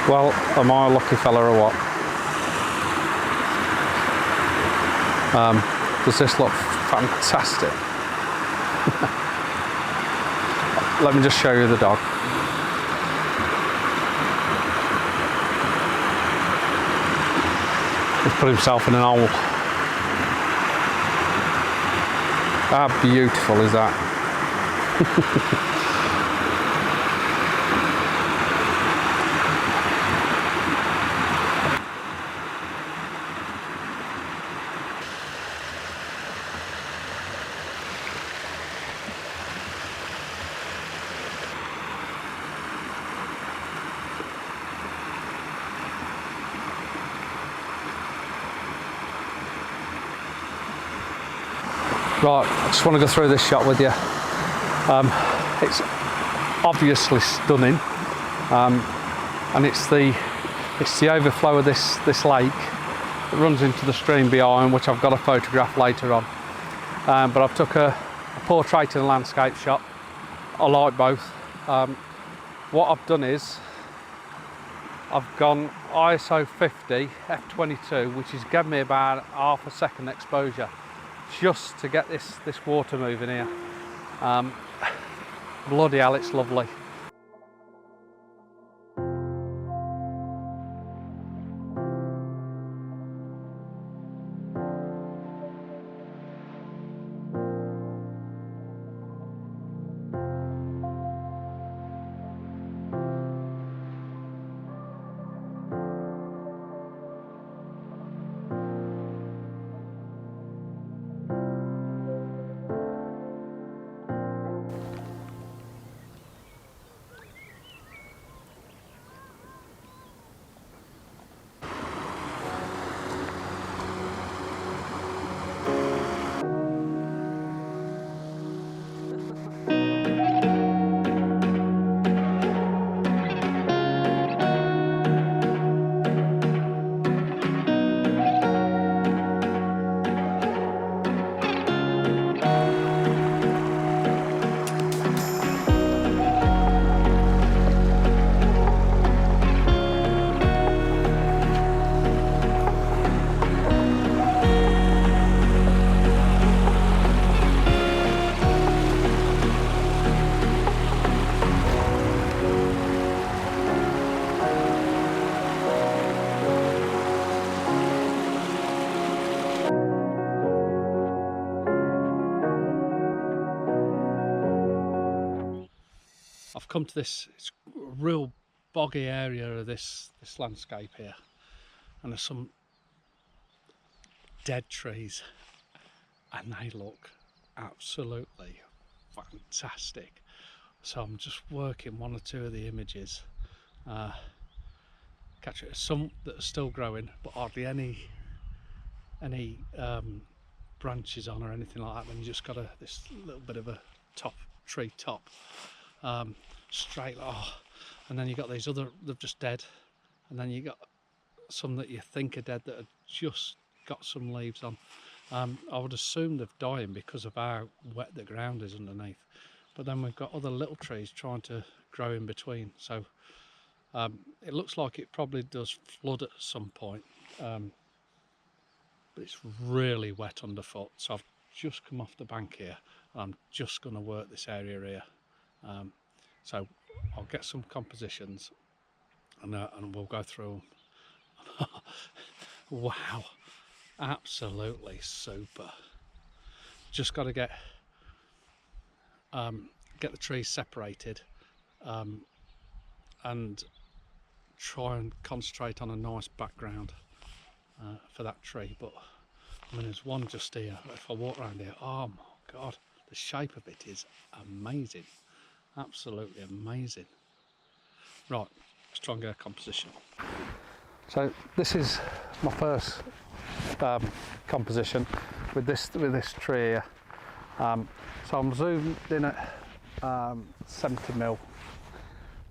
Well, am I a lucky fella or what? Does this look fantastic? Let me just show you the dog. He's put himself in an hole. How beautiful is that? Right, I just want to go through this shot with you. It's obviously stunning, and it's the overflow of this lake that runs into the stream behind, which I've got a photograph later on. But I've took a portrait and a landscape shot. I like both. What I've done is I've gone ISO 50 f22, which has given me about half a second exposure, just to get this water moving here. Bloody hell, it's lovely. I've come to this real boggy area of this landscape here, and there's some dead trees, and they look absolutely fantastic. So I'm just working one or two of the images, catch it. Some that are still growing, but hardly any branches on or anything like that. Then you just got this little bit of a tree top. Straight, and then you got these other, they're just dead, and then you got some that you think are dead that have just got some leaves on. I would assume they're dying because of how wet the ground is underneath, but then we've got other little trees trying to grow in between, so it looks like it probably does flood at some point, but it's really wet underfoot. So I've just come off the bank here, and I'm just going to work this area here. So I'll get some compositions and we'll go through them. Wow, absolutely super. Just got to get the trees separated and try and concentrate on a nice background for that tree. But I mean, there's one just here. If I walk around here, oh my god, the shape of it is amazing. Absolutely amazing. Right, let's try and get a composition. So this is my first composition with this tree here. So I'm zoomed in at 70mm,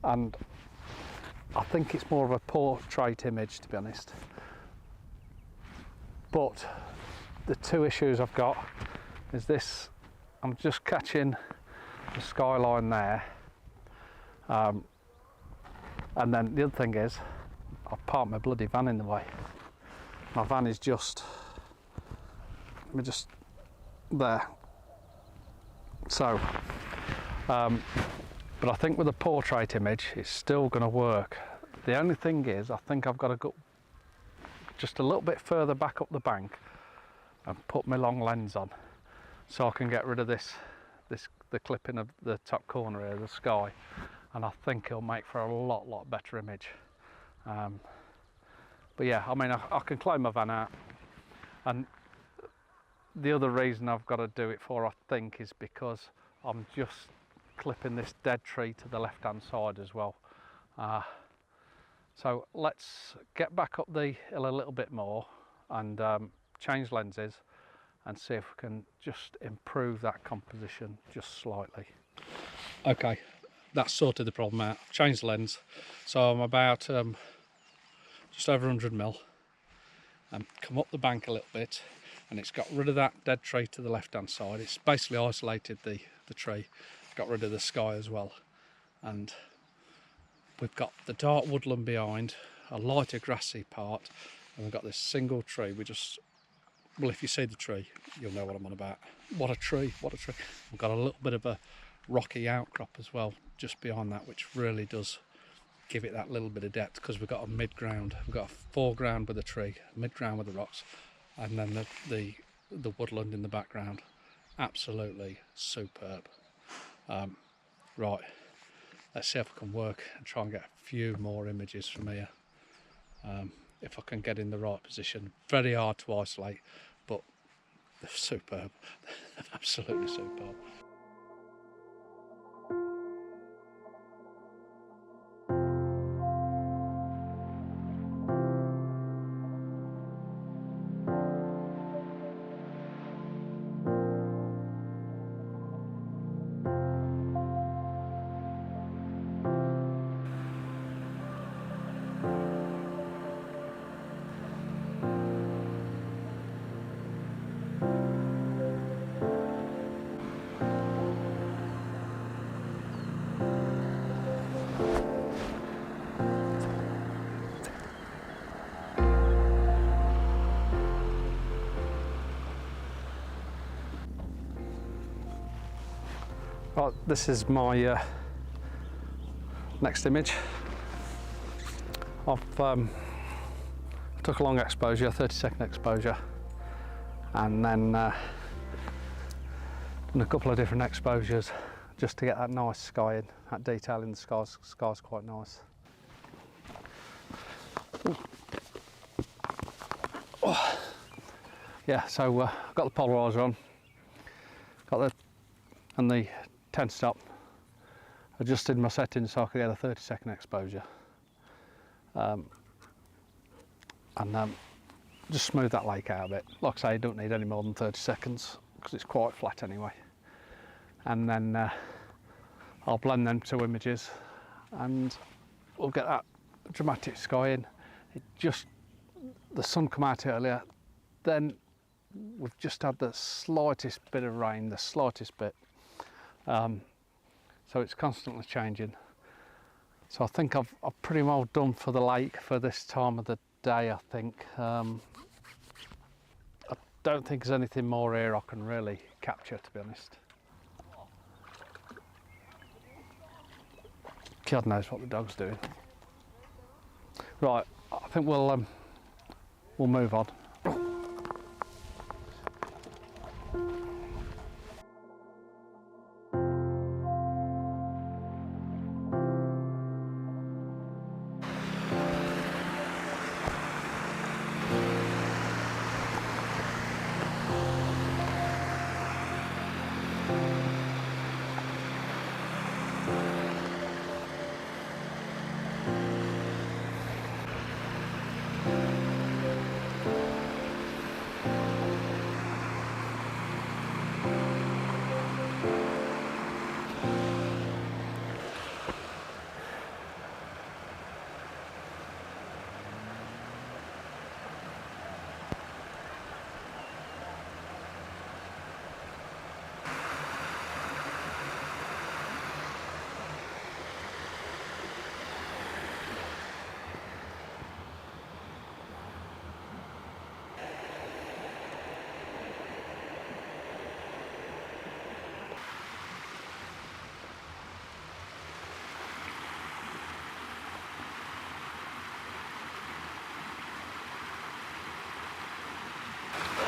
and I think it's more of a portrait image, to be honest. But the two issues I've got is this: I'm just catching the skyline there, and then the other thing is I've parked my bloody van in the way. My van is just there. So, but I think with a portrait image, it's still going to work. The only thing is, I think I've got to go just a little bit further back up the bank and put my long lens on, so I can get rid of the clipping of the top corner here, the sky, and I think it'll make for a lot better image. But yeah, I mean, I can climb my van out, and the other reason I've got to do it for, I think, is because I'm just clipping this dead tree to the left hand side as well. So let's get back up the hill a little bit more and change lenses and see if we can just improve that composition just slightly. Okay, that's sorted the problem out. Changed the lens, so I'm about just over 100mm, and come up the bank a little bit, and it's got rid of that dead tree to the left hand side. It's basically isolated the tree, got rid of the sky as well, and we've got the dark woodland behind, a lighter grassy part, and we've got this single tree. Well, if you see the tree, you'll know what I'm on about. What a tree, what a tree. We've got a little bit of a rocky outcrop as well just behind that, which really does give it that little bit of depth, because we've got a mid-ground. We've got a foreground with a tree, mid-ground with the rocks, and then the woodland in the background. Absolutely superb. Right, let's see if I can work and try and get a few more images from here. If I can get in the right position. Very hard to isolate, but they're superb. They're absolutely superb. Right, this is my next image. I've took a long exposure, 30-second exposure, and then done a couple of different exposures just to get that nice sky in. That detail in the sky's quite nice. Oh. Yeah, so I've got the polarizer on, and the 10 stop, adjusted my settings so I could get a 30-second exposure, and just smooth that lake out a bit. Like I say, you don't need any more than 30 seconds because it's quite flat anyway. And then I'll blend them two images and we'll get that dramatic sky in. The sun come out earlier, then we've just had the slightest bit of rain, the slightest bit. So it's constantly changing. So I think I've pretty well done for the lake for this time of the day, I think. I don't think there's anything more here I can really capture, to be honest. God knows what the dog's doing. Right, I think we'll move on.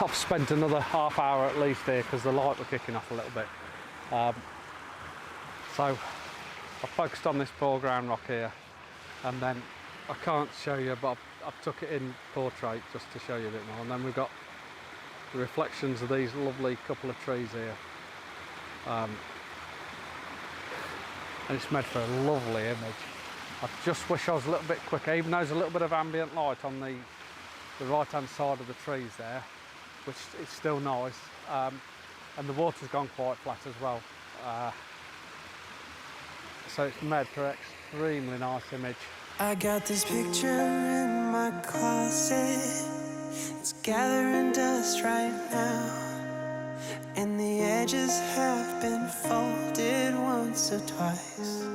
I've spent another half hour at least here because the light were kicking off a little bit. So I focused on this foreground rock here, and then I can't show you, but I've took it in portrait just to show you a bit more. And then we've got the reflections of these lovely couple of trees here. And it's made for a lovely image. I just wish I was a little bit quicker, even though there's a little bit of ambient light on the right hand side of the trees there, which is still nice. And the water's gone quite flat as well. So it's made for an extremely nice image. I got this picture in my closet. It's gathering dust right now, and the edges have been folded once or twice.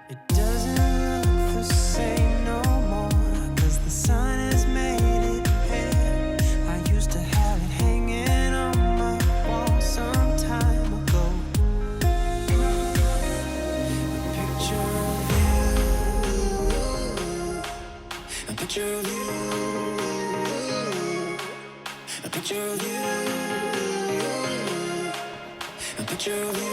It doesn't look the same no more, 'cause the sun has made it pale. I used to have it hanging on my wall some time ago. A picture of you, a picture of you, a picture of you, a picture of you.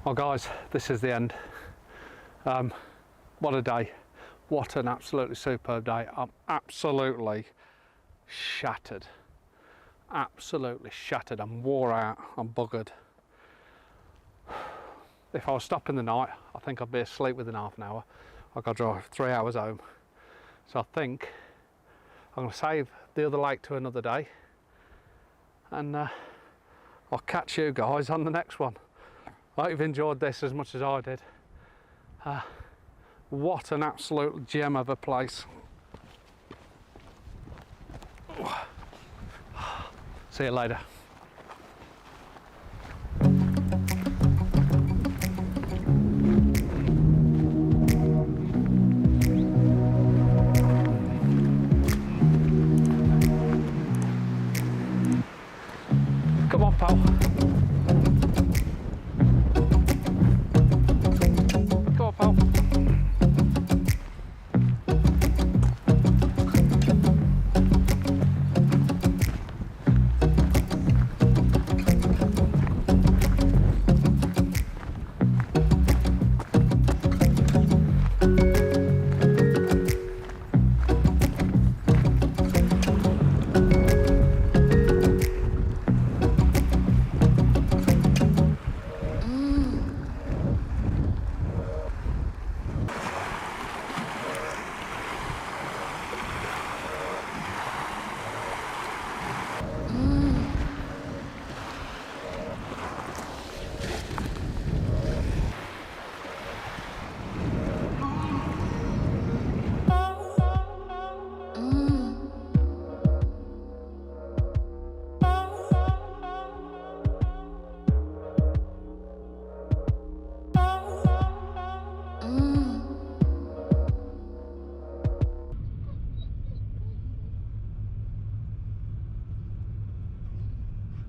Well guys, this is the end. What a day. What an absolutely superb day. I'm absolutely shattered. Absolutely shattered. I'm wore out. I'm buggered. If I was stopping the night, I think I'd be asleep within half an hour. I've got to drive 3 hours home. So I think I'm going to save the other lake to another day. And I'll catch you guys on the next one. I hope you've enjoyed this as much as I did. What an absolute gem of a place. See you later.